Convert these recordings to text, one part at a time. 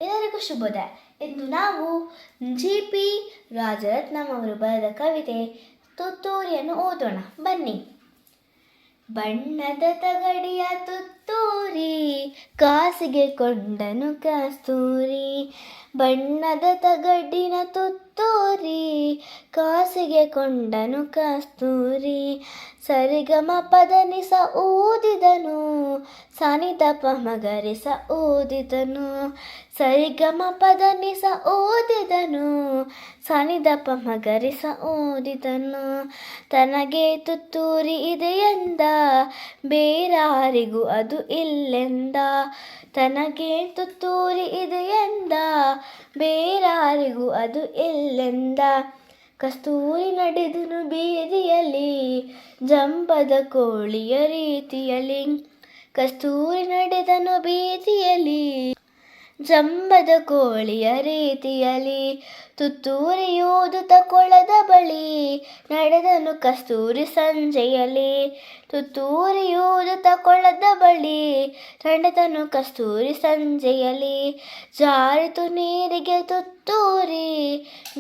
ಎಲ್ಲರಿಗೂ ಶುಭೋದಯ. ಇಂದು ನಾವು ಜಿ.ಪಿ. ರಾಜರತ್ನಂ ಅವರು ಬರೆದ ಕವಿತೆ ತುತ್ತೂರಿಯನ್ನು ಓದೋಣ ಬನ್ನಿ. ಬಣ್ಣದ ತಗಡಿಯ ತುತ್ತೂರಿ ಕಾಸಿಗೆ ಕೊಂಡನು ಕಸ್ತೂರಿ, ಬಣ್ಣದ ತಗಡಿನ ತುತ್ತೂರಿ ಕಾಸಿಗೆ ಕೊಂಡನು ಕಸ್ತೂರಿ, ಸರಿಗಮ ಪದನಿಸ ಊದಿದನು ಸನಿದ ಪಮಗರಿಸ ಓದಿದನು, ಸರಿಗಮ ಪದನಿಸ ಓದಿದನು ಸನಿದ ಪಮಗರಿಸ ಓದಿದನು. ತನಗೆ ತುತ್ತೂರಿ ಇದೆಯೆಂದ ಬೇರಾರಿಗೂ ಅದು ಇಲ್ಲೆಂದ, ತನಗೆ ತುತ್ತೂರಿ ಇದೆಯೆಂದ ಬೇರಾರಿಗೂ ಅದು ಇಲ್ಲೆಂದ. ಕಸ್ತೂರಿ ನಡೆದನು ಬೀದಿಯಲ್ಲಿ ಜಂಬದ ಕೋಳಿಯ ರೀತಿಯಲ್ಲಿ, ಕಸ್ತೂರಿ ನಡೆದನು ಬೀದಿಯಲ್ಲಿ ಜಂಬದ ಕೋಳಿಯ ರೀತಿಯಲ್ಲಿ, ತುತ್ತೂರಿ ಓದುತ್ತ ಕೊಳದ ಬಳಿ ನಡೆದನು ಕಸ್ತೂರಿ ಸಂಜೆಯಲ್ಲಿ, ತುತ್ತೂರಿ ಓದುತ್ತ ಕೊಳದ ಬಳಿ ನಡೆದನು ಕಸ್ತೂರಿ ಸಂಜೆಯಲ್ಲಿ. ಜಾರಿತು ನೀರಿಗೆ ತುತ್ತೂರಿ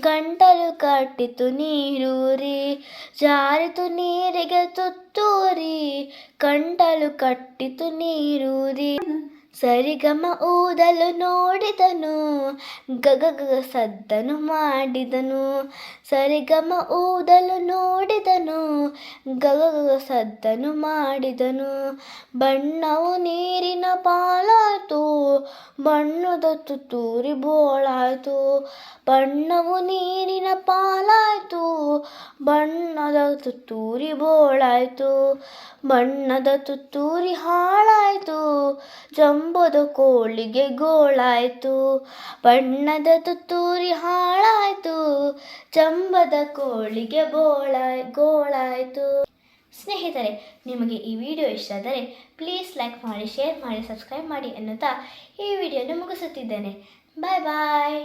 ಗಂಟಲು ಕಟ್ಟಿತು ನೀರೂರಿ, ಜಾರಿತು ನೀರಿಗೆ ತುತ್ತೂರಿ ಗಂಟಲು ಕಟ್ಟಿತು ನೀರೂರಿ, ಸರಿಗಮ ಊದಲು ನೋಡಿದನು ಗಗಗ ಸದ್ದನು ಮಾಡಿದನು, ಸರಿಗಮ ಊದಲು ನೋಡಿದನು ಗಗಗ ಸದ್ದನು ಮಾಡಿದನು. ಬಣ್ಣವು ನೀರಿನ ಪಾಲಾಯ್ತು ಬಣ್ಣದ ತುತ್ತೂರಿ ಬೋಳಾಯ್ತು, ಬಣ್ಣವು ನೀರಿನ ಪಾಲಾಯ್ತು ಬಣ್ಣದ ತುತ್ತೂರಿ ಬೋಳಾಯ್ತು, ಬಣ್ಣದ ತುತ್ತೂರಿ ಹಾಳಾಯ್ತು ಜಂಬದ ಕೋಳಿಗೆ ಗೋಳಾಯ್ತು, ಬಣ್ಣದ ತುತ್ತೂರಿ ಹಾಳಾಯ್ತು ಜಂಬದ ಕೋಳಿಗೆ ಗೋಳಾಯ್ತು. ಸ್ನೇಹಿತರೆ, ನಿಮಗೆ ಈ ವಿಡಿಯೋ ಇಷ್ಟ ಆದರೆ ಪ್ಲೀಸ್ ಲೈಕ್ ಮಾಡಿ, ಶೇರ್ ಮಾಡಿ, ಸಬ್ಸ್ಕ್ರೈಬ್ ಮಾಡಿ ಎನ್ನುತ್ತಾ ಈ ವಿಡಿಯೋನ ಮುಗಿಸುತ್ತಿದ್ದೇನೆ. ಬಾಯ್ ಬಾಯ್.